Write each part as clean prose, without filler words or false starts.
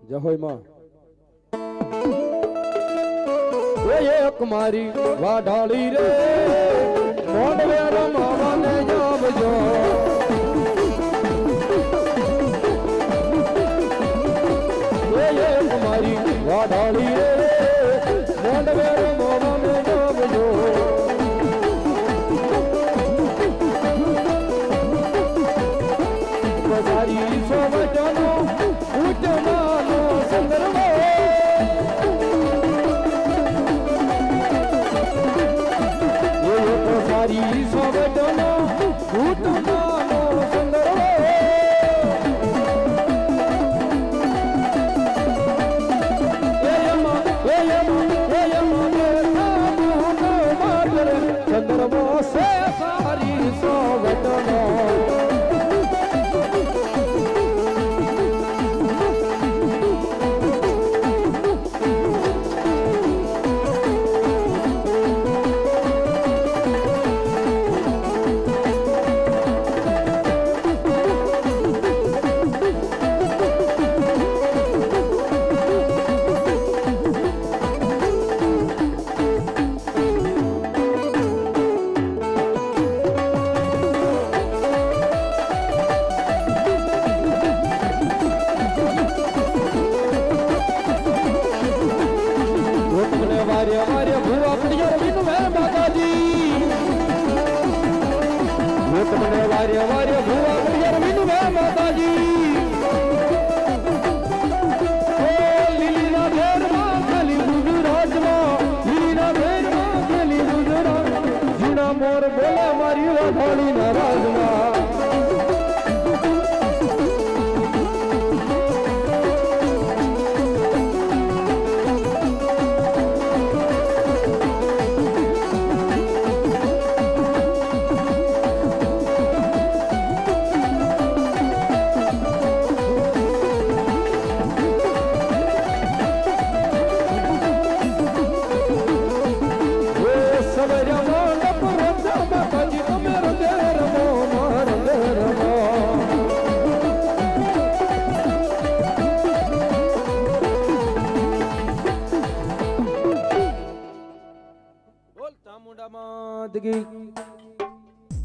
જય હોય માં એક મારી વાઢાળી રે મોઢવે રમાવાને જાવજો એક મારી વાઢાળી રે મોઢવે રમાવાને જાવજો બજારી સોવટનો ઉઠવાનો સંદર્ભ સારી સોવટનો ઉઠવાનો સંદર્ભ સંદર્ભ સે સારી સોવટનો મોર બોલે મારી વાઘોડી ના રાજમાં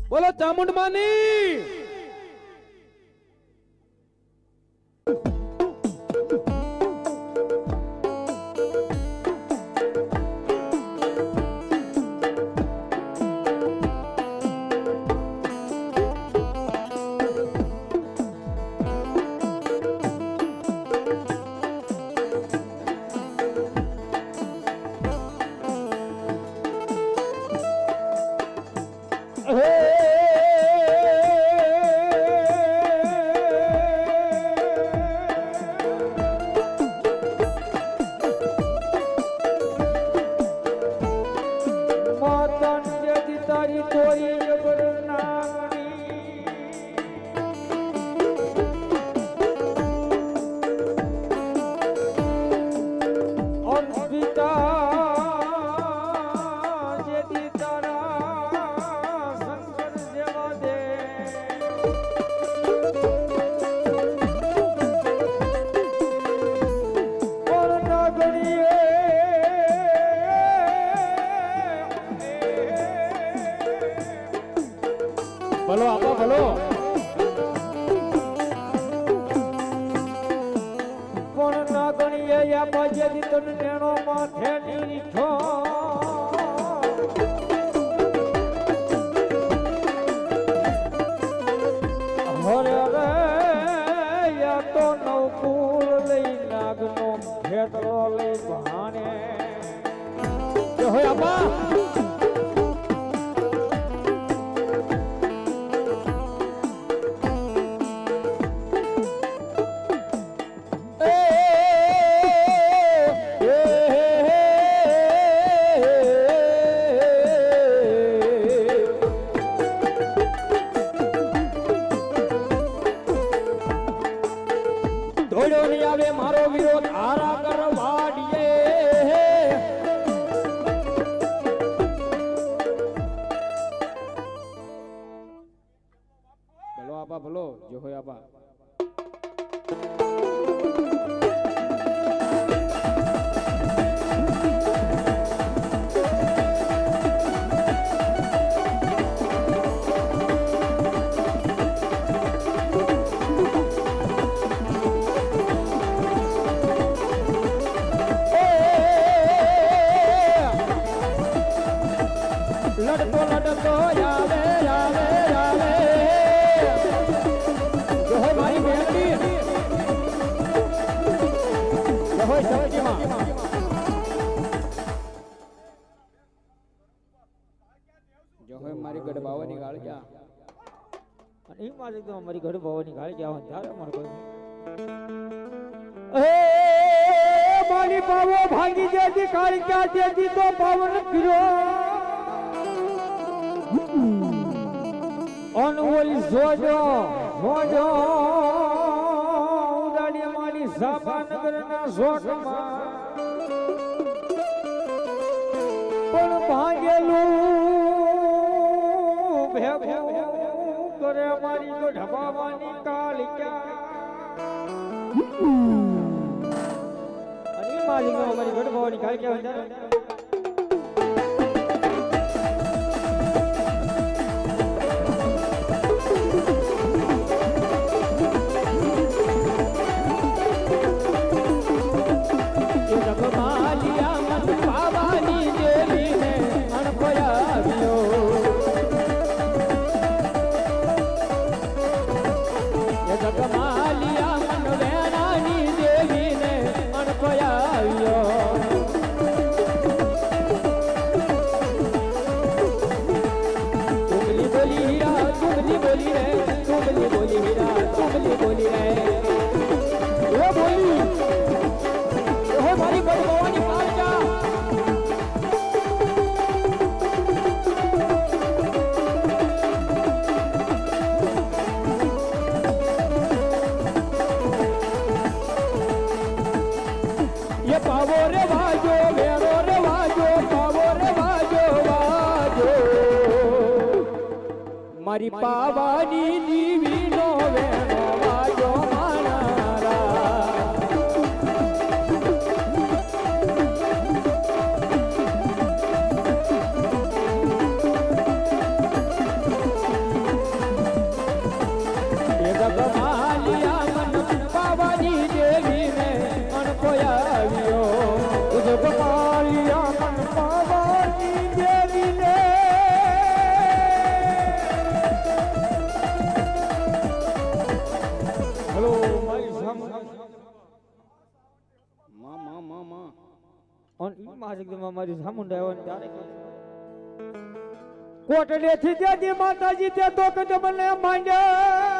બોલો ચામુંડ માની ભલો આપો ભલો પણ ના ગણીએ આપા જેથી તને નેણો માથે નીઠો હરે રે યા તો નવકુળ લઈ નાગનો ભેટલો લઈ ભાણે હોય આપા આવે મારો વિરોધ આરા કરવાડીએ ભલો આપા ભલો જો હોય આપા શક્તિમાં જો હવે મારી ગઢ બાવાની ગાળ ક્યાં અને એ મારે તો અમારી ઘર ભવાની ગાળી ગયા ત્યારે અમારે કોઈ મારી પાવો ભાગી જતી કાળી ક્યાં જતી તો પાવન કર્યો અનવોલી જોજો ઉડાડી મારી સાબાનગરના શોટમાં પણ ભાગેલું ભેગું કરે મારી તો ઢબાવાની કાલિકા અને મારી ગઢવાની કાલિકા મારી પાવાની દીવી નો વેણો વાજો માનારા એ ગગમાલિયા મન પાવાની દેવી ને અણકોયાવ્યો ગગમાલિયા મન પાવાની દેવી ને કોટડે થી જતી માતાજી તે તો કદમને માંડ્યા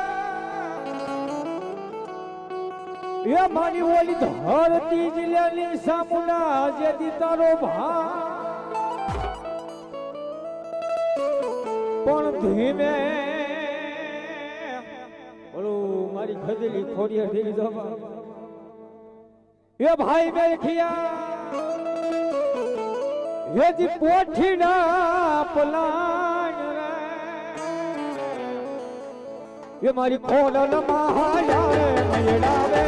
એ મારી ઓલી ધરતી જિલ્લાની સામુના જેથી તારો ભા પણ ધીમે ઓલું મારી ખદેલી ખોડિયા થઈ ગઈ એ ભાઈ બેઠિયા યજી પોઠીના પલાણ એ મારી ખોલન મહાયા મેળાવે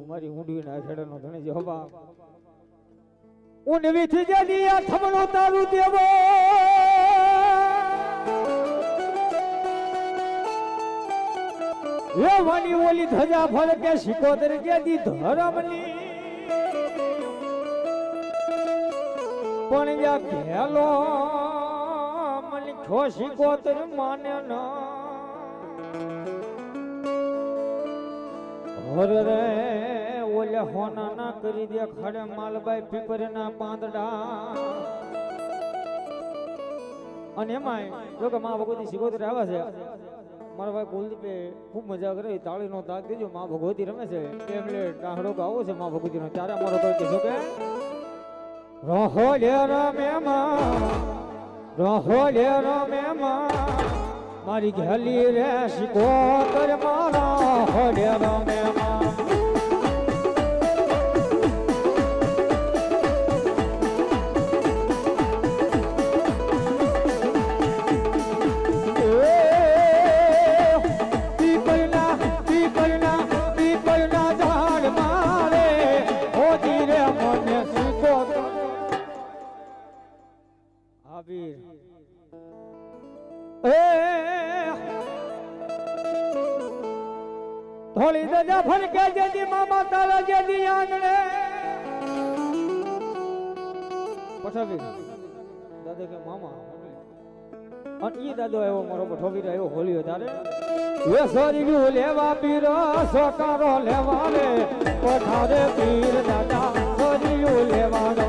મારી ઊંડી ના છેડનો ધણી જે હવા ઊંડવી થી જદી આ થમણો તારું દેવો એ વાની ઓલી ધજા ફળ કે શિકોતર કે દી ધરમની પણ યા ભેલો મને ખો શિકોતર માને ન હર રે ઓલે હોના ના કરી દે ખડે માલબાઈ પીપરના પાંદડા અને એમાં જો કે માં ભગવતી શિકોતર આવે છે મારા ભાઈ કુલદીપે ખૂબ મજા કરી તાળીનો તાક દેજો માં ભગવતી રમે છે એમલે ટાહડો ગાવો છે માં ભગવતીનો ત્યારે અમારો કહી કીધું કે રહો લે રમે માં મારી ઘેલી રે શિકોતર મારા હો લે રમે માં થોડી દજા ફરકે જેથી મામા તારા જેથી આંગણે પઠાવી દાદા કે મામા અને ઈ દાદો આવ્યો મારો પઠોવી આવ્યો હોલીઓ તારે વે સોરીયું લેવા પીરો સોકારો લેવા રે પઠારે પીર દાદા સોરીયું લેવાનો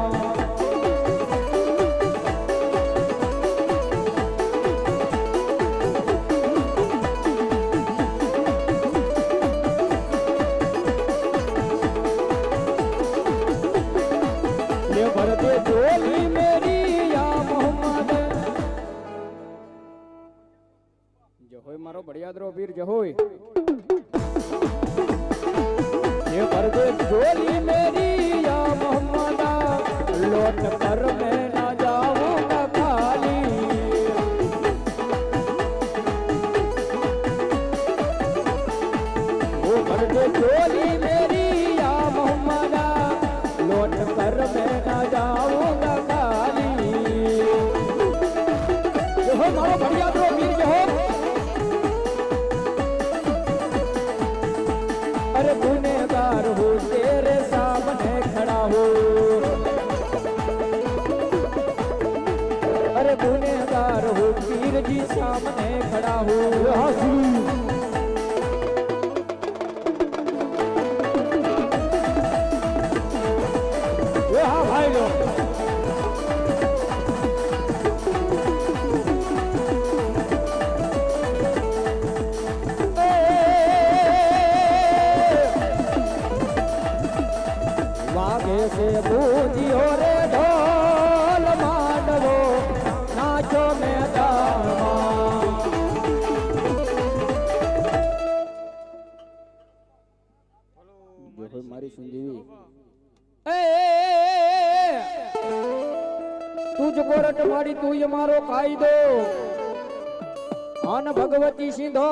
भरते झोली मेरी या मोहम्मद जहोय मारो बड़ियादरो वीर जहोय ये भरते झोली मेरी या मोहम्मद लौट कर मैं ना जाऊंगा खाली वो भरते झोली मेरी या मोहम्मद लौट कर मैं ना जाऊंगा खाली जो हो मारो बढ़िया तो वीर जो हो अरे गुनहगार हो तेरे सामने खड़ा हो अरे गुनहगार हो वीर जी सामने खड़ा हो हाँ भाई लोग वागे से बूझियो रे ढोल मांडवो नाचो में दामा जहोय मारी सुंदीवी तुझ कोरट मारी तू ये मारो कायदो अन भगवती सिंधो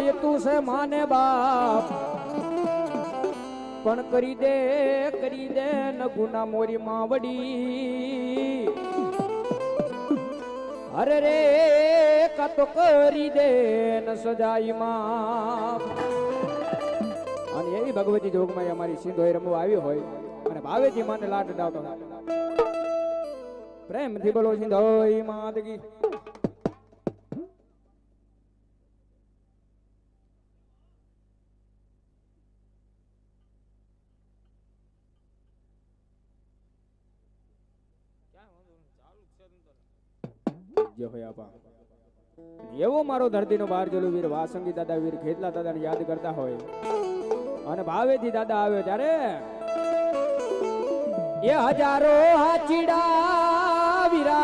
ये तू से माने बाप पण करी दे न गुना मोरी मावड़ी अरे रे का तो करी दे न सजाई माप અને એવી ભગવતી જોગમાં અમારી સિંધોય રમવા આવી હોય અને ભાવેથી મને લાટ ડાવતો પ્રેમથી બોલો સિંધોય માત કી જય હોય આપા એવો મારો ધરતીનો બાર જોલો વીર વાસંગી દાદા વીર ખેતલા દાદાને યાદ કરતા હોય અને ભાવેથી દાદા આવ્યો ત્યારે ये हजारों हाचीड़ा वीरा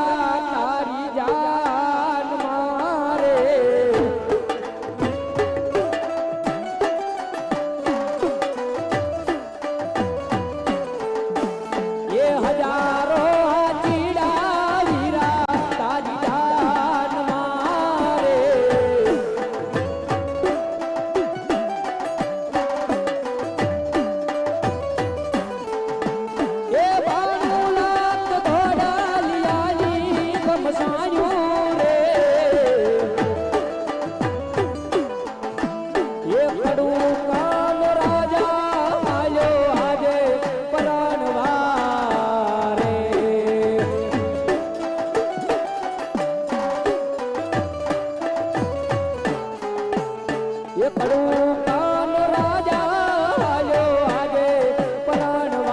तारी जान मारे ये हजारों हाचीड़ा वीरा तारी जान मारे ये बानुलात घोड़ा लियाली बमसायूं रे ये खड़ू काल राजा आयो आजे परानवारे ये खड़ू काल राजा आयो आजे परानवारे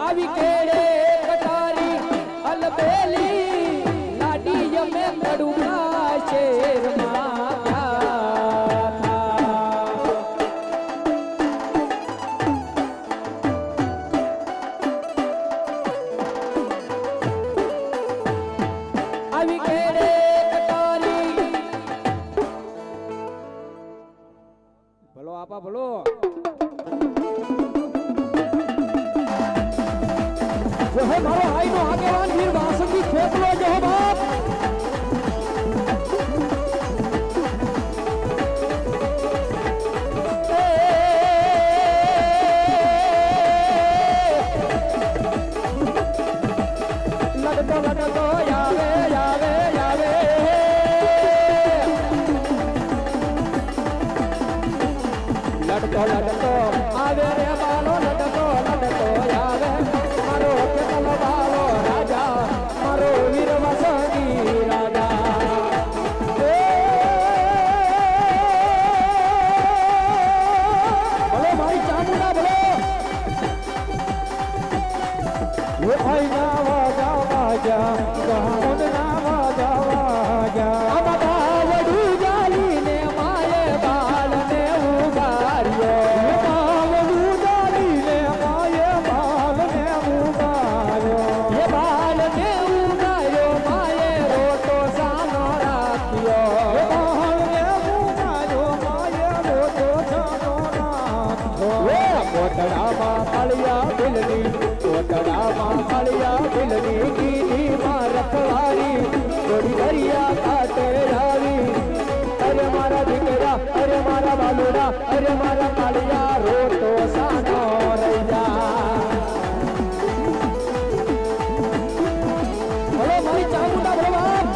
આવી કેડે કટારી અલબેલી લાડી યમે પડુકા શેર માં આવી કેડે કટારી ભલો આપા ભલો जो है मारो आई नो आगेवान वीर वासंगी खेतलो जो हो बाप लड़को लड़को यावे यावे यावे અરે મારા કાળિયા રોતો સાનો રહી જા બોલો મારી ચામુંડા ભગવાન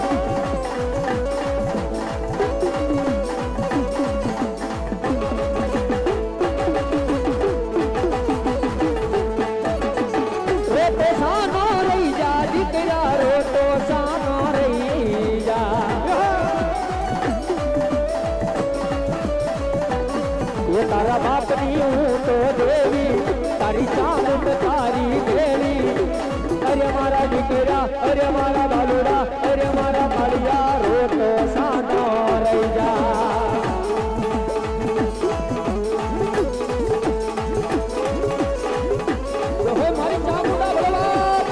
રોતો સાનો રહી જા દીકરા રોતો સાનો રહી જા ये तारा बाप नी हूँ तो देवी तारी चामुंड तारी देवी अरे मारा दिकरा अरे मारा बालुड़ा अरे मारा कालिया रोतो सानो रही जा मारी चामुंडा भगवान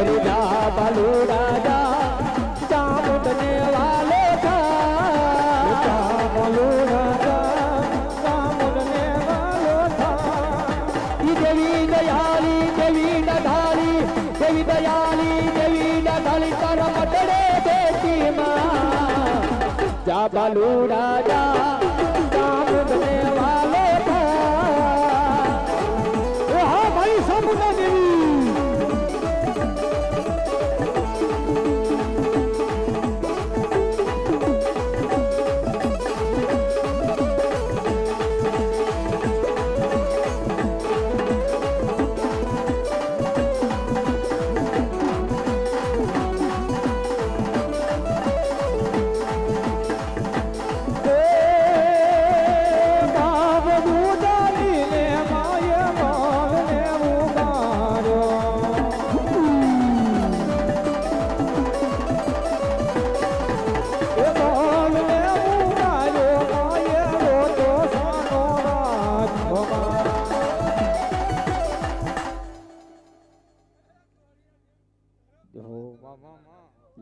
अरे जा बालूड़ा जा चामुंडने वाले था बालूड़ा जा चामुंडने वालो था देवी दयाली देवी दयाली देवी दयाली देवी दयाली तारा मटड़े बेटी माँ जा बालूड़ा जा चामुंडने वाले था हाँ भाई चामुंडा देवी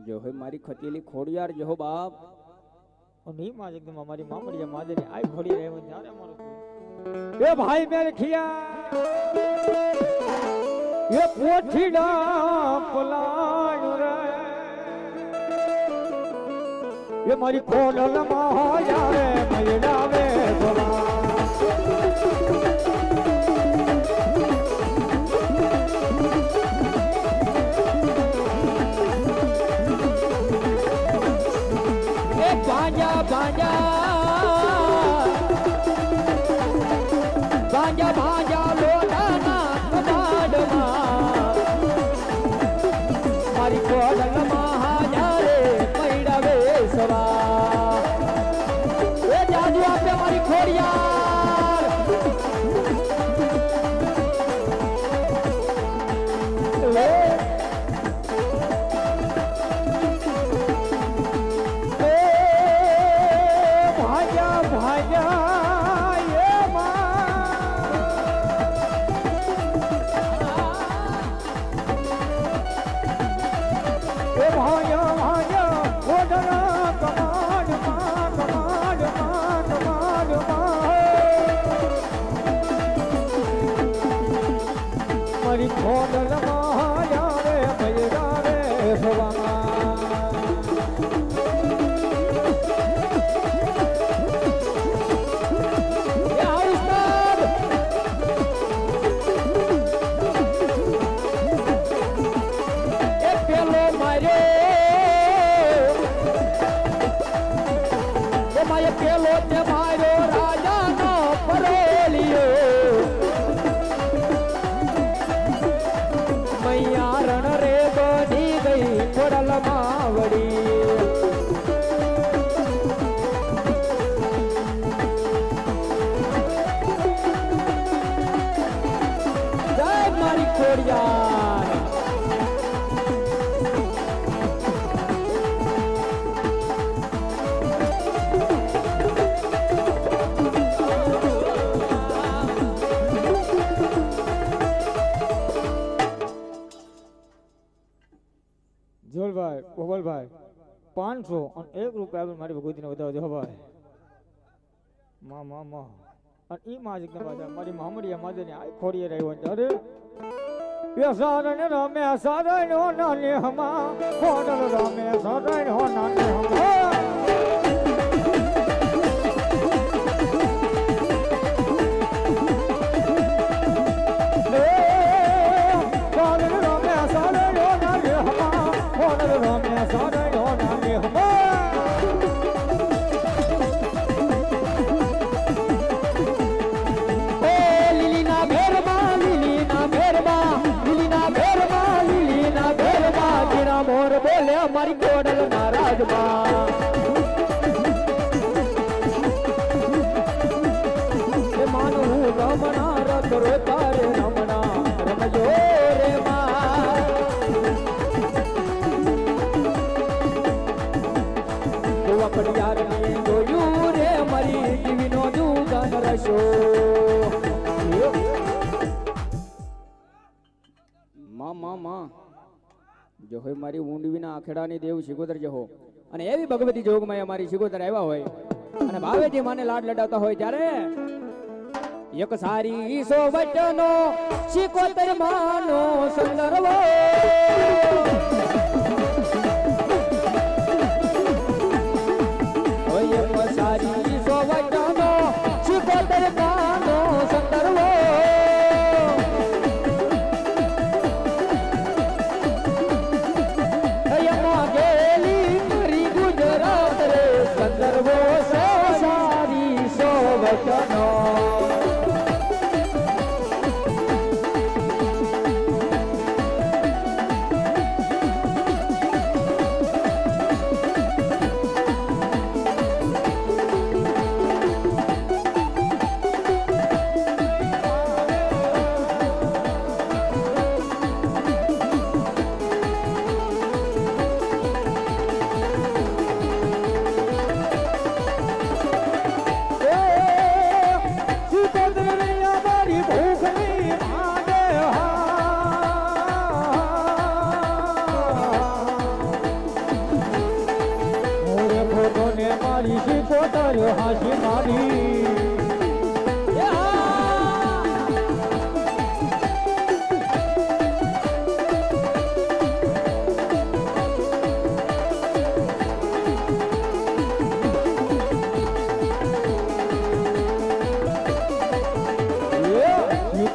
जो है मारी खतीली खोड़ियार जो बाप और नहीं मां एकदम हमारी मामड़िया मादे ने आई खोड़ी रहे वो जाने मारो ए भाई मेरे खिया ये पोठीडा पलायु रे ये मारी कोडल में जावे मैडावे भला बांजा बांजा बांजा बांजा लोटाना बाडमा मारी कोडल महाजारे मैडावे सवा ए जाजू आपे मारी खोड़ियार खोडल महाजावे मैडावे भवा पेलो मारे पेलो ते मारो राजा नो परोलियो मैया रण रे बनी गई खोडल मावड़ी जय मारी खोड़ियार જોલભાઈ ગોપાલભાઈ 500 અને 1 રૂપિયા આપીને મારી ભગવતીને વધાવજો ભાઈ માં માં માં અને ઈ માં એકદમ પાછા મારી મામડિયા માદેને આ ખોડીએ રહ્યો અરે એ સારણ રમે સારણ નાની હમા હોડલ રમે સારણ નાની હમા અમારી કોડલ નારાજમાં માનવું રમણા રત રોતા રે રમણા રમજો રે પડિયાર ને જોયું રે મારી જીવીનો જુદન રશો માં જો હોય મારી ઊંડવીના આખેડાની દેવ શિગોદર જહો અને એવી ભગવતી જોગમાં અમારી શિગોદર આવ્યા હોય અને ભાવેજી માને લાડ લડાવતા હોય ત્યારે એક સારી સો વચનો શિકોતર માનો સંદર્ભ હોય એક સારી સો વચનો શિકોતર માનો સંદર્ભ હાશી મારી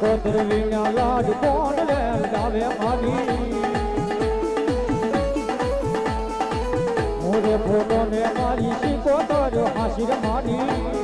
કોતર વિના લાડ કોણ લે લાવે મારી મોરે ફોટો ને મારી શીકોતર હાશી મારી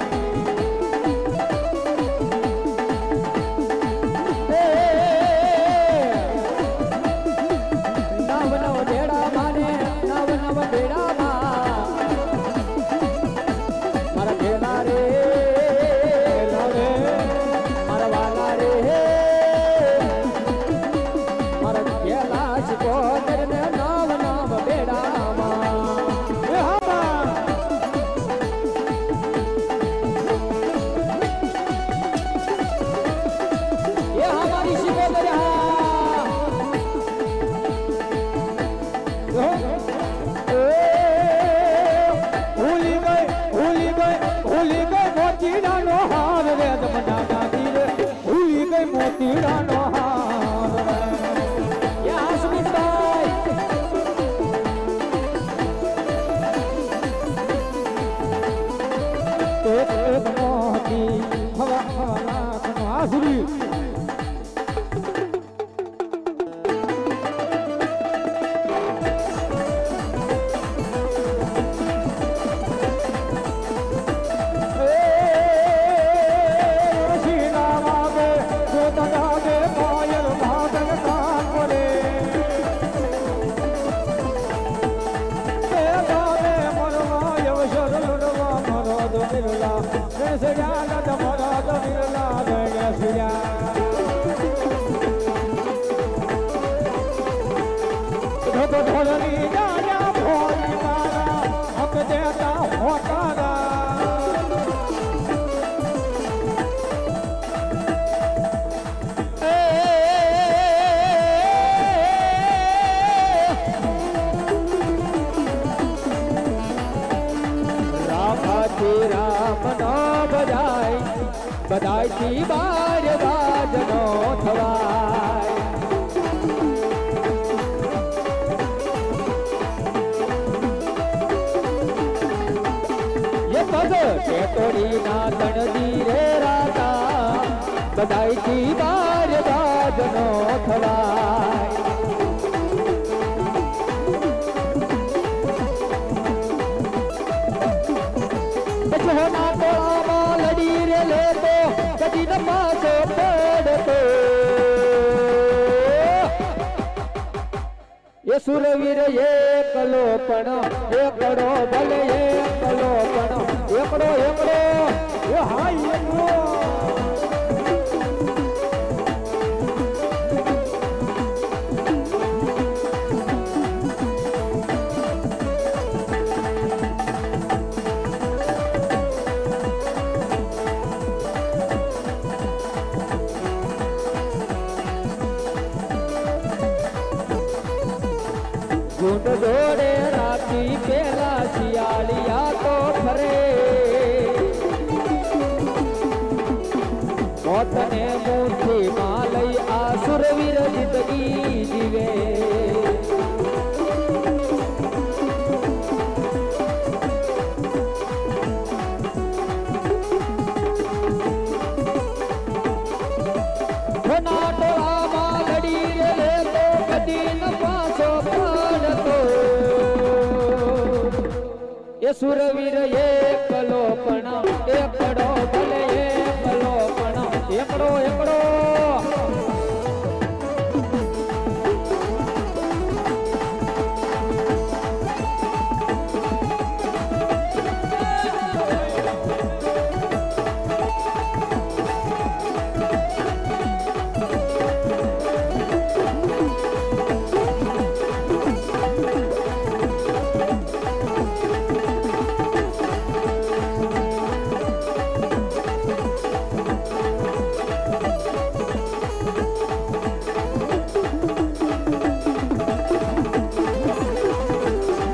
બધાયથી બાર બાજનો થવાય ટેટોડી ના તણદી રે રાતા બધાઈથી બાર બાજનો થવાય ના ટોળામાં લડી રે લેતો કદી ન પાછો પડતો એ સુરવીર એકલો પણ એકડો ભલે એકલો પણ એકડો એકડો એ હાય એકલો ઝૂંડ જોડે રાતી પેલા શિયાળિયા તો ફરે મોતને મુઠ્ઠીમાં લઈ આ સુરવીર જિંદગી જીવે ઘણા ટોળામાં લડી રે તો કદી ન પાછો પડતો એ સુરવીર એકલો પણ એકડો ભલે એકલો પણ એકડો એકડો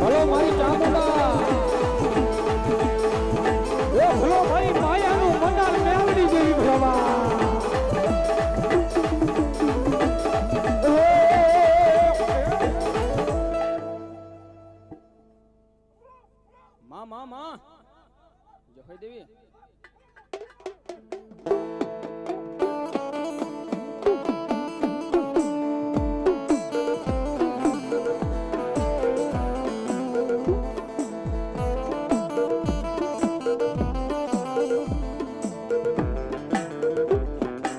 ભલો મારી ચામુંડા એ ભલો ભાઈ માયાનું મંડાણ મેળવી જેવી ભલા માં જય દેવી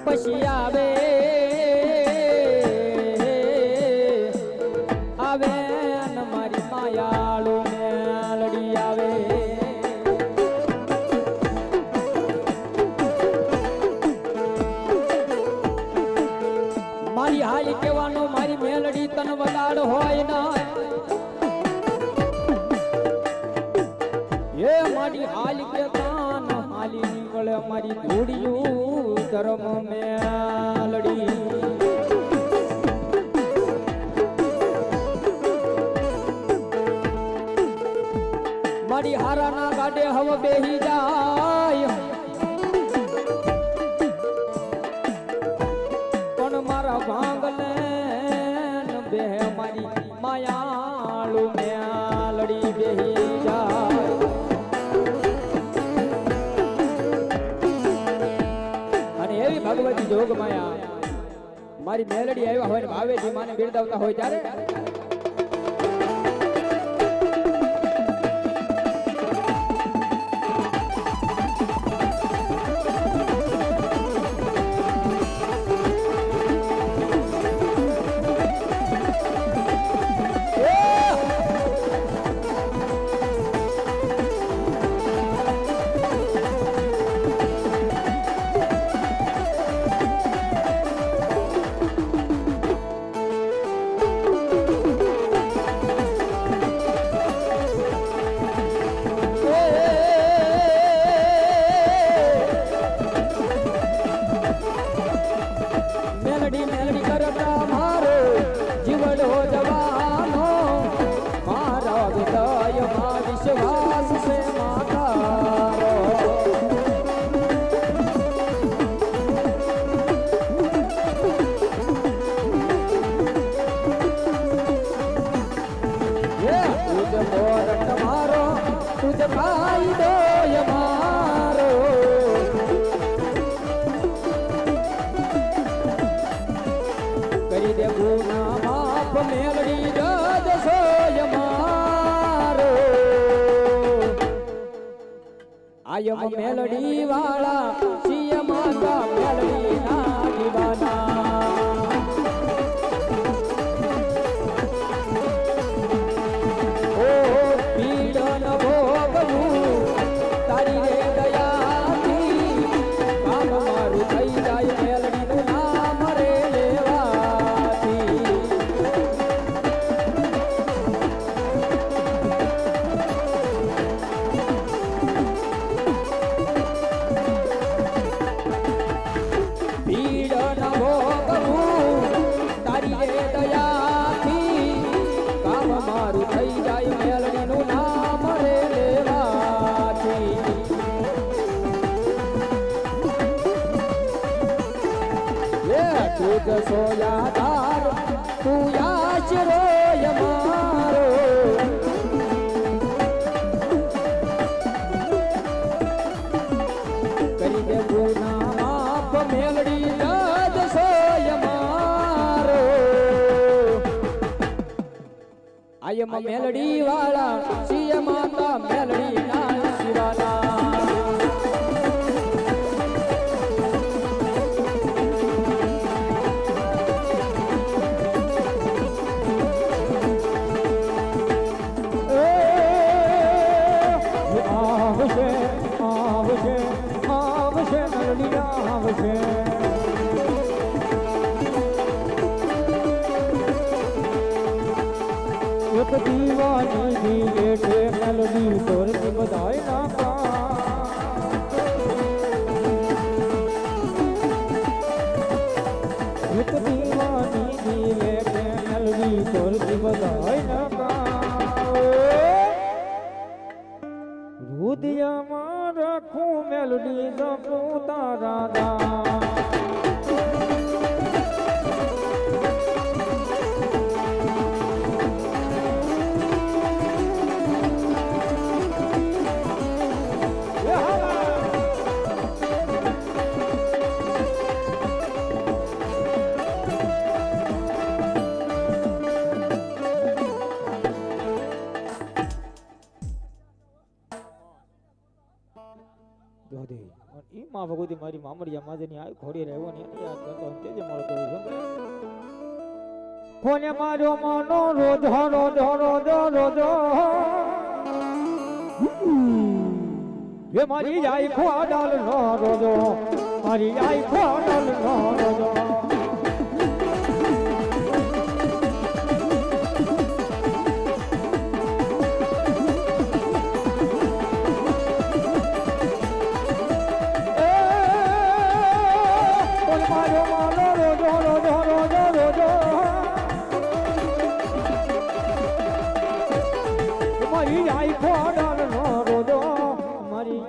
પછી આવે આવે ને મારી માયાળુ ને લડી આવે મારી હાલી કહેવાનો મારી મેલડી તન વગાડ હોય ના એ મારી હાલી કેતા ન હાલી નીકળે મારી ધૂડિયું ધર્મ મેલડી મારી હારાના ગાડે હવે બેહી જાય પણ મારા ભાંગલે બે મારી માયાળુ મેલડી બેહી જાય અને એવી ભગવતી જોગ માયા મારી મેલડી આવ્યા હોય ને ભાવેજી માને બિરદાવતા હોય ત્યારે એમાં મેલડી વાળા સિંહ માતા મેલડી ના દીવાના ઓ પીડ ન ભોગવું તારી રે દયાથી કામ મારું થઈ જાય મેલડીનું નામ રે લેવાથી પીડ ન ભોગવું તારી રે દયાથી કામ મારું થઈ જાય મેલડીનું નામ રે લેવાથી લે તુજ સોયાદાર તું આશરો મારો કરી દે ગુના માફ મેલડી રાજ સોય મારો આયમાં મેલડી વાળા સિંહ માતા મેલડી ના શિવાના આવશે આવશે આવશે મેલડી આવશે એક દીવાની દીવે છે મેલડી તોરથી બધાય નાખા એક દીવાની દીવે છે મેલડી તોરથી બધાય નાખા રુદિયામાં રાખું મેલડી જપું તારા દાન ઈ માં ભગવતી મારી મામડિયા માજની આ ઘોડી રહ્યો ને યાદ કરતો તે જ મારો કરું છું કોને માર્યો માનો રોજો રોજો રોજો રોજો એ મારી આઈ ખોડાલ નો રોજો મારી આઈ ખોડાલ નો રોજો મારી આઈ ખોડાલ નો રોજો મારી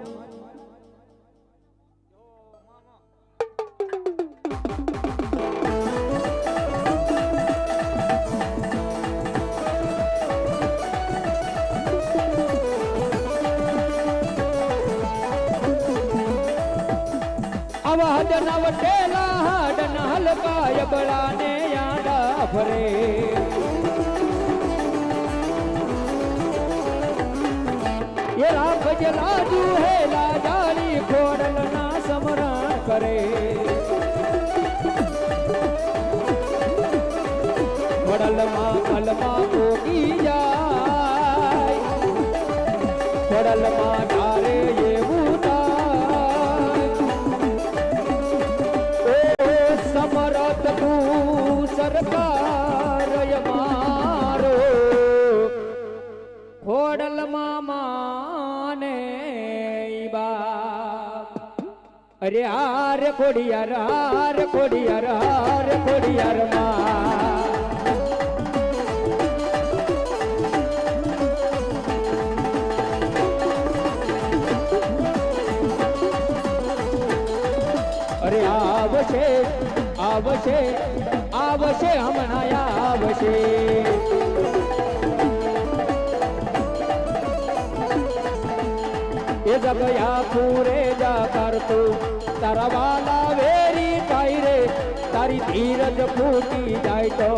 આવા હદના વટેલા હાડના હલકાય બળાને યાદ ફરે ये राम लाजू है लाजारी खोड़ल ना समरण करे खोड़ल माँ अलमा कोकी जाय खोड़ल माँ डारे ये बूताय ओ समरत तू सरकार यमारो खोड़ल माने बाप अरे हार खोड़ियार माँ अरे आवशे आवशे आवशे हमना आवशे ये जगया पूरे जा कर तू तारा वाला वेरी पाई रे तारी धीरज फूटी जाए तो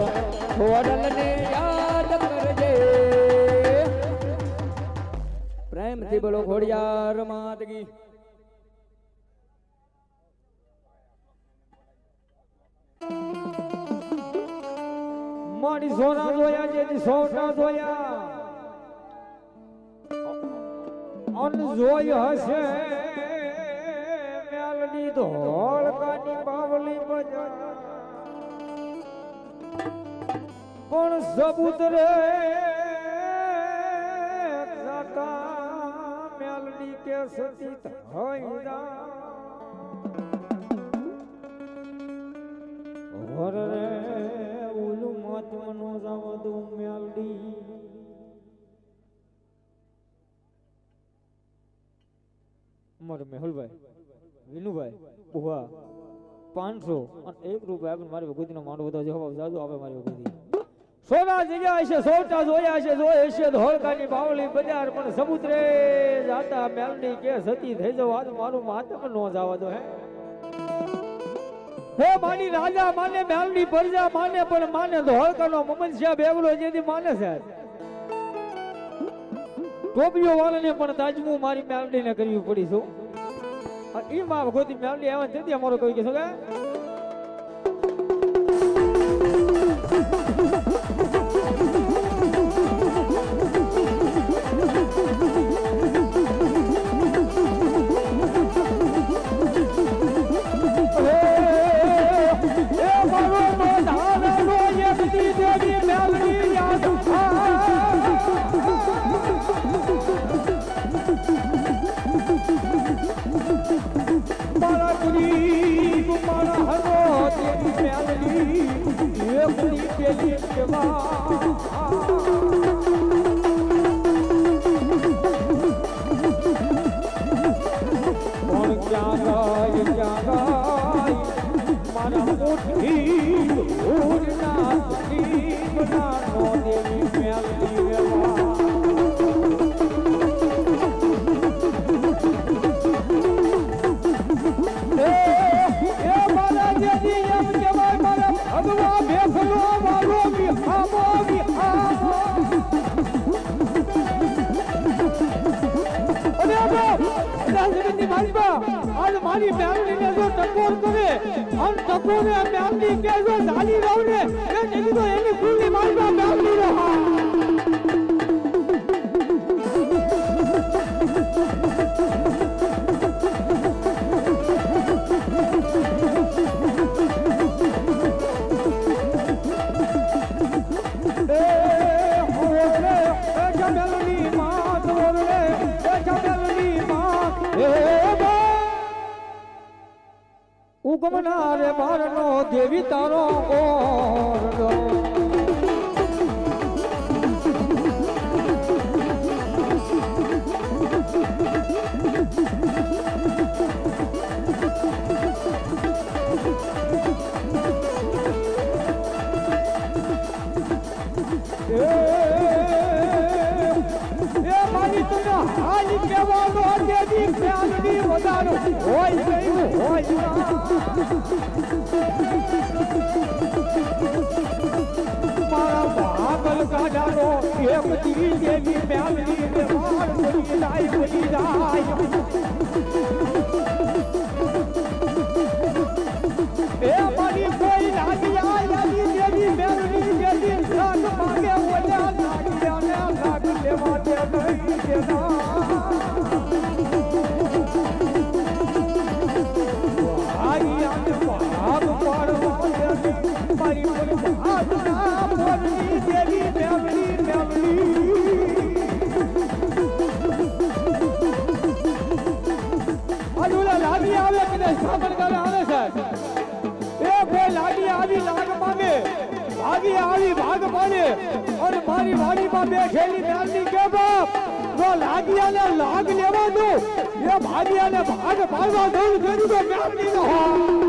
खोड़ल ने याद कर दे प्रेम थी बोलो खोड़ियार मात की। મારી સોના જોયા જેથી સોના જોયા અન જોય હશે મેલડી ધોળકાની બાવલી બજા પણ સબૂત રે મેલડી કે સતી થઈ હર રે ઓલું મહત્વનો જાવ દઉં મેલડી મારે મેહુલભાઈ વિનુભાઈ બુવા 500 અને 1 રૂપિયા આપીને મારી ભગવતીનો માંડવો બધો જવાબ જાજો આવે મારી ભગવતી સોના જગ્યા છે સોટા જોયા છે જોયે છે ધોળકાની બાવલી બજાર પણ સબૂત રે જાતા મેલડી કે સતી થઈ જવા આજ મારું માતમ નો જાવા દો હે માની રાજા માને મેલડી પરજા માને પણ માને ધોળકાનો મમનસિયા બેવલો જેથી માને છે ટોપીઓ વાળાને પણ તાજમું મારી મેલડીને કરવી પડી છું ઈ માં ભગવતી મેલડી આવે તેથી અમારો કવિ કે છે आज मारी मैलडी ने जो टकोर करे हम टकोरे मैलडी के जो डाली रावने ये नहीं तो एनी फूली मारबा मैलडी रहा ઉગમનારે મારનો દેવી તારો ઓરડો મારી તને હાલી કહેવાનો દેવી પ્યારની વધારો હોય ગયું હોય મારા ભાગલ કાઢાનો એક દી દેવી પ્યારની ને માર પડી જાય એ મારી કોઈ લાગી આવી દેવી પ્યારની દેવી લાગ માગે ઓલા લાગી અને લાગ લેવા દે નહીં દેના भाग पाने और मारी वाड़ी में बैठेली मैलडी के बाप वो लागिया ने लाग लेवा दो ये भागिया ने भाग पाड़वा दो तेरी तो मैलडी न हो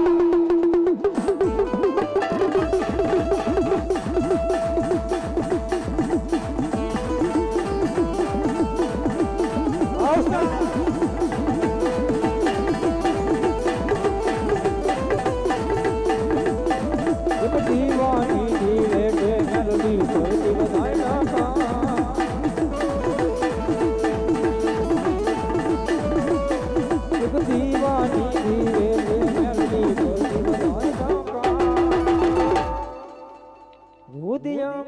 दिया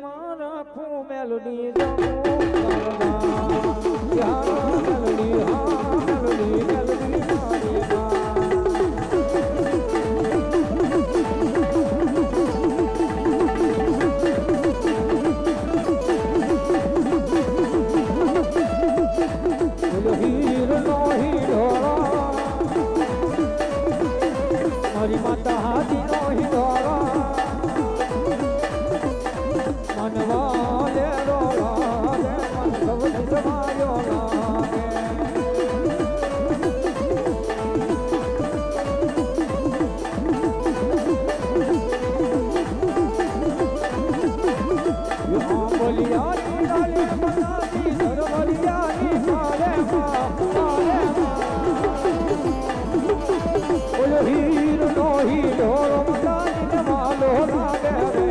મેલડી મેલડી મેલડી મારી મારી માતા હાથી નો હિંડોળો મનવા લે રોળા રે મન સવજી સમાયો લાગે યો બોલિયાની ડાલે મનાતી સરવરિયાની મારે મારે ઓલો હીરો નો હિંડોળો મનાતી માલો લાગે રે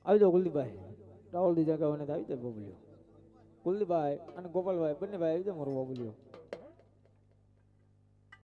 આવી જાઓ કુલદીપભાઈ રાહુલ દી જગાવને આવી જાય બોબલ્યો કુલદીપભાઈ અને ગોપાલભાઈ બંને ભાઈ આવી જાય મારો બોબલ્યો